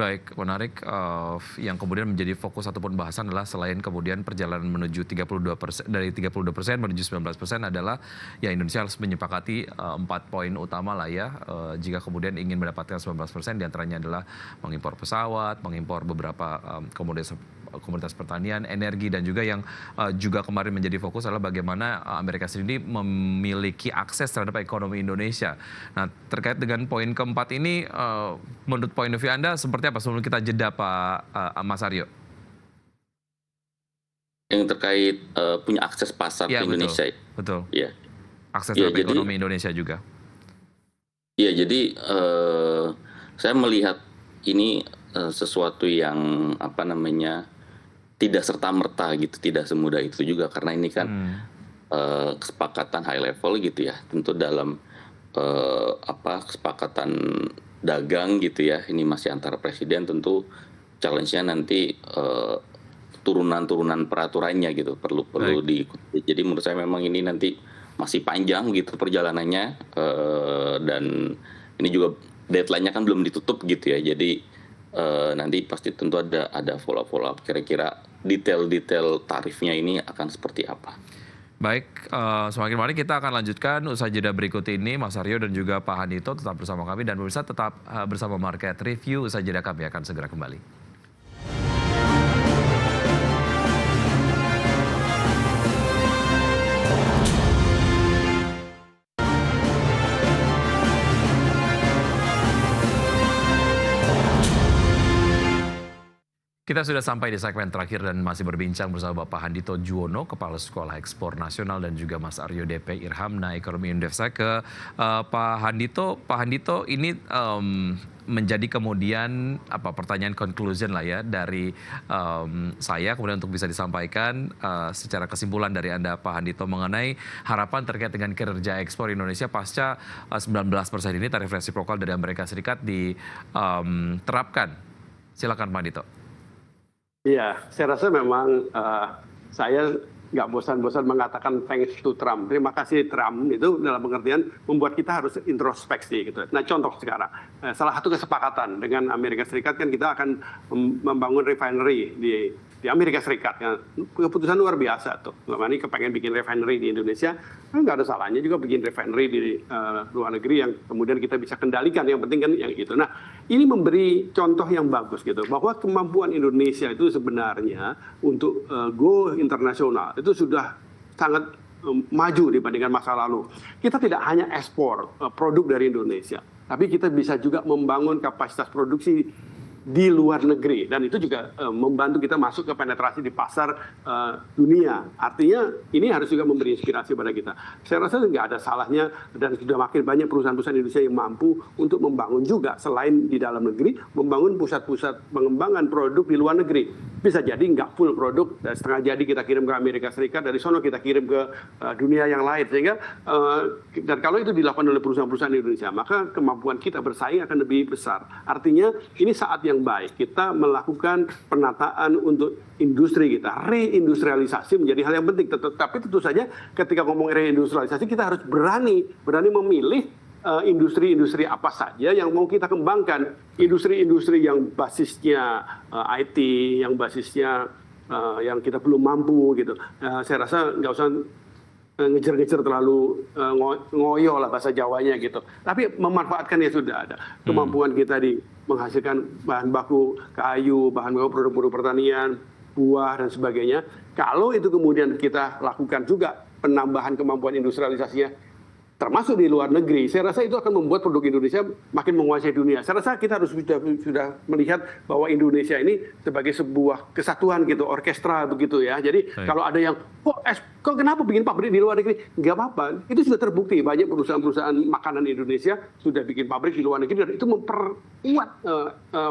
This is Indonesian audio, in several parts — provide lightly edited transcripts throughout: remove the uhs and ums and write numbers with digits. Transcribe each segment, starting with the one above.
Baik, menarik, yang kemudian menjadi fokus ataupun bahasan adalah selain kemudian perjalanan menuju 32% dari 32% menuju 19% adalah ya Indonesia harus menyepakati 4 poin utama lah ya, jika kemudian ingin mendapatkan 19% di antaranya adalah mengimpor pesawat, mengimpor beberapa komoditas pertanian, energi, dan juga yang juga kemarin menjadi fokus adalah bagaimana Amerika sendiri memiliki akses terhadap ekonomi Indonesia. Nah, terkait dengan poin keempat ini, menurut point of view Anda seperti apa sebelum kita jeda Pak Mas Aryo? Yang terkait punya akses pasar Iya, ke betul, Indonesia. betul. Ya, Akses ya terhadap jadi ekonomi Indonesia juga. ya jadi saya melihat ini sesuatu yang apa namanya tidak serta-merta gitu, tidak semudah itu juga karena ini kan kesepakatan high level gitu ya, tentu dalam kesepakatan dagang gitu ya, ini masih antara presiden, tentu challenge-nya nanti turunan-turunan peraturannya gitu perlu Baik. diikuti. Jadi menurut saya memang ini nanti masih panjang gitu perjalanannya, dan ini juga deadline-nya kan belum ditutup gitu ya. Jadi nanti pasti tentu ada follow up kira-kira detail-detail tarifnya ini akan seperti apa. Baik, semakin mari kita akan lanjutkan usai jeda berikut ini. Mas Aryo dan juga Pak Handito tetap bersama kami, dan pemirsa tetap bersama Market Review. Usai jeda kami akan segera kembali. Kita sudah sampai di segmen terakhir dan masih berbincang bersama Bapak Handito Juwono, Kepala Sekolah Ekspor Nasional, dan juga Mas Aryo DP Irhamna, Ekonomi Indef. Saya ke Pak Handito. Pak Handito, ini menjadi kemudian pertanyaan conclusion lah ya dari saya, kemudian untuk bisa disampaikan secara kesimpulan dari Anda Pak Handito mengenai harapan terkait dengan kinerja ekspor Indonesia pasca 19% ini tarif resiprokal dari Amerika Serikat diterapkan. Silakan Pak Handito. Iya, saya rasa memang saya nggak bosan-bosan mengatakan thanks to Trump. Terima kasih Trump, itu dalam pengertian membuat kita harus introspeksi gitu. Nah, contoh sekarang, salah satu kesepakatan dengan Amerika Serikat kan kita akan membangun refinery di Amerika Serikat. Ya. Keputusan luar biasa tuh. Ini kepengen bikin refinery di Indonesia, nggak ada salahnya juga bikin refinery di luar negeri yang kemudian kita bisa kendalikan. Yang penting kan yang itu. Nah, ini memberi contoh yang bagus gitu, bahwa kemampuan Indonesia itu sebenarnya untuk go internasional itu sudah sangat maju dibandingkan masa lalu. Kita tidak hanya ekspor produk dari Indonesia, tapi kita bisa juga membangun kapasitas produksi di luar negeri, dan itu juga membantu kita masuk ke penetrasi di pasar dunia. Artinya ini harus juga memberi inspirasi pada kita. Saya rasa nggak ada salahnya, dan sudah makin banyak perusahaan-perusahaan Indonesia yang mampu untuk membangun juga selain di dalam negeri, membangun pusat-pusat pengembangan produk di luar negeri. Bisa jadi nggak full produk, dan setengah jadi kita kirim ke Amerika Serikat, dari sono kita kirim ke dunia yang lain. Sehingga dan kalau itu dilakukan oleh perusahaan-perusahaan Indonesia, maka kemampuan kita bersaing akan lebih besar. Artinya ini saat yang baik kita melakukan penataan untuk industri kita. Reindustrialisasi menjadi hal yang penting. Tapi tentu saja ketika ngomong reindustrialisasi kita harus berani memilih industri-industri apa saja yang mau kita kembangkan. Industri-industri yang basisnya IT, yang basisnya yang kita belum mampu gitu. Saya rasa nggak usah ngejar-ngejar terlalu ngoyo lah bahasa Jawanya gitu. Tapi memanfaatkan yang sudah ada. Kemampuan kita di menghasilkan bahan baku kayu, bahan baku produk-produk pertanian, buah dan sebagainya. Kalau itu kemudian kita lakukan juga penambahan kemampuan industrialisasinya termasuk di luar negeri, saya rasa itu akan membuat produk Indonesia makin menguasai dunia. Saya rasa kita harus sudah melihat bahwa Indonesia ini sebagai sebuah kesatuan gitu, orkestra begitu ya. Jadi kalau ada yang kok kenapa bikin pabrik di luar negeri? Nggak apa-apa. Itu sudah terbukti, banyak perusahaan-perusahaan makanan Indonesia sudah bikin pabrik di luar negeri, dan itu memperkuat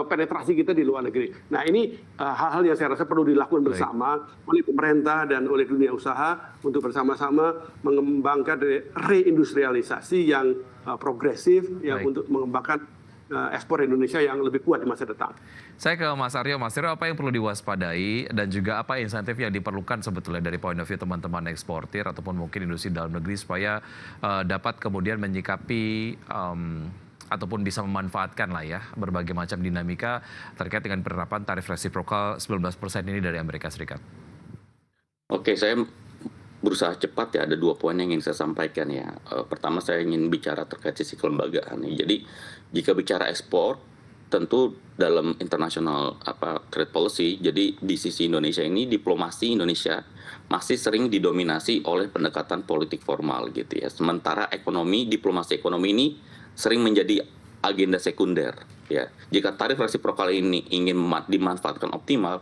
penetrasi kita di luar negeri. Nah, ini hal-hal yang saya rasa perlu dilakukan bersama oleh pemerintah dan oleh dunia usaha untuk bersama-sama mengembangkan reindustrialisasi yang progresif yang untuk mengembangkan ekspor Indonesia yang lebih kuat di masa depan. Saya ke Mas Aryo. Mas Aryo, apa yang perlu diwaspadai dan juga apa insentif yang diperlukan sebetulnya dari point of view teman-teman eksportir ataupun mungkin industri dalam negeri supaya dapat kemudian menyikapi ataupun bisa memanfaatkan lah ya berbagai macam dinamika terkait dengan penerapan tarif resiprokal 19% ini dari Amerika Serikat. Oke, saya berusaha cepat ya, ada 2 poin yang ingin saya sampaikan ya. Pertama saya ingin bicara terkait sisi kelembagaan nih. Jadi jika bicara ekspor, tentu dalam international trade policy, jadi di sisi Indonesia ini diplomasi Indonesia masih sering didominasi oleh pendekatan politik formal gitu ya. Sementara diplomasi ekonomi ini sering menjadi agenda sekunder ya. Jika tarif resiprokal ini ingin dimanfaatkan optimal,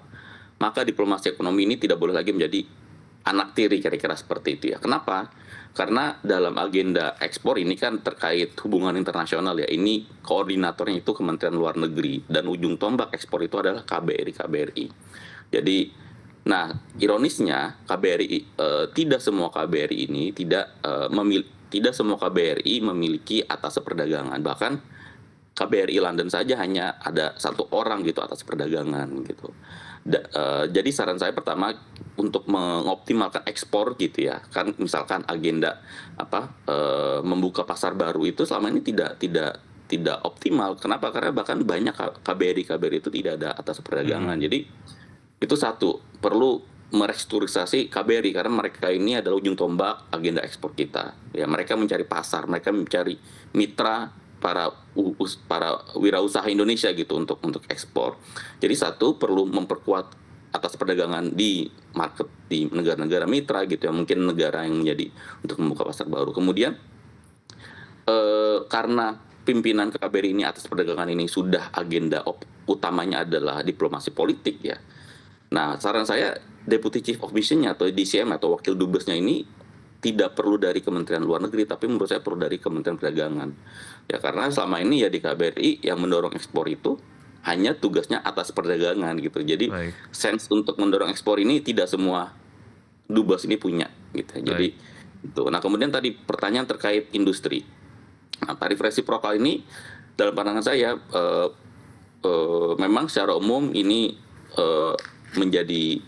maka diplomasi ekonomi ini tidak boleh lagi menjadi anak tiri, kira-kira seperti itu ya. Kenapa? Karena dalam agenda ekspor ini kan terkait hubungan internasional ya. Ini koordinatornya itu Kementerian Luar Negeri dan ujung tombak ekspor itu adalah KBRI. Jadi, nah ironisnya KBRI tidak semua KBRI ini tidak semua KBRI memiliki atas perdagangan. Bahkan KBRI London saja hanya ada 1 orang gitu atas perdagangan gitu. Jadi saran saya pertama untuk mengoptimalkan ekspor gitu ya, kan misalkan agenda membuka pasar baru itu selama ini tidak optimal. Kenapa? Karena bahkan banyak KBRI itu tidak ada atas perdagangan. Jadi itu satu, perlu merestrukturisasi KBRI karena mereka ini adalah ujung tombak agenda ekspor kita. Ya, mereka mencari pasar, mereka mencari mitra para wirausaha Indonesia gitu untuk ekspor. Jadi satu, perlu memperkuat atas perdagangan di market di negara-negara mitra gitu ya, mungkin negara yang menjadi untuk membuka pasar baru. Kemudian karena pimpinan KBRI ini atas perdagangan ini sudah agenda utamanya adalah diplomasi politik ya. Nah, saran saya Deputy Chief of Mission-nya atau DCM atau wakil dubesnya ini tidak perlu dari Kementerian Luar Negeri, tapi menurut saya perlu dari Kementerian Perdagangan. Ya karena selama ini ya di KBRI yang mendorong ekspor itu hanya tugasnya atas perdagangan gitu. Jadi sense untuk mendorong ekspor ini tidak semua dubes ini punya gitu. Jadi itu. Nah, kemudian tadi pertanyaan terkait industri. Nah, tarif resiprokal ini dalam pandangan saya memang secara umum ini menjadi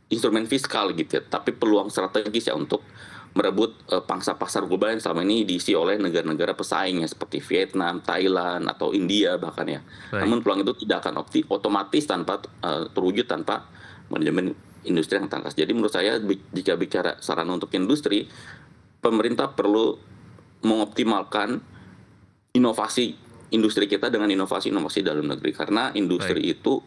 instrumen fiskal gitu ya, tapi peluang strategis ya untuk merebut pangsa pasar global yang selama ini diisi oleh negara-negara pesaingnya seperti Vietnam, Thailand, atau India bahkan ya. Namun peluang itu tidak akan otomatis tanpa terwujud tanpa manajemen industri yang tangkas. Jadi menurut saya jika bicara sarana untuk industri, pemerintah perlu mengoptimalkan inovasi industri kita dengan inovasi-inovasi dalam negeri. Karena industri itu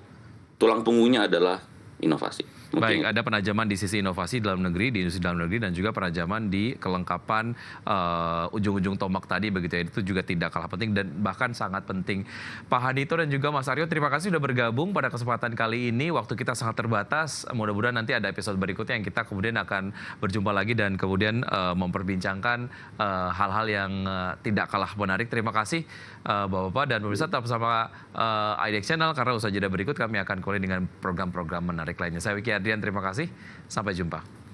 tulang punggungnya adalah inovasi. Baik, ada penajaman di sisi inovasi dalam negeri, di industri dalam negeri, dan juga penajaman di kelengkapan ujung-ujung tombak tadi begitu ya. Itu juga tidak kalah penting dan bahkan sangat penting. Pak Hadito dan juga Mas Aryo, terima kasih sudah bergabung pada kesempatan kali ini. Waktu kita sangat terbatas. Mudah-mudahan nanti ada episode berikutnya yang kita kemudian akan berjumpa lagi dan kemudian memperbincangkan hal-hal yang tidak kalah menarik. Terima kasih Bapak-Bapak, dan pemirsa tetap bersama IDX Channel karena usaha jeda berikut kami akan kembali dengan program-program menarik lainnya. Saya Wiki Adrian, terima kasih. Sampai jumpa.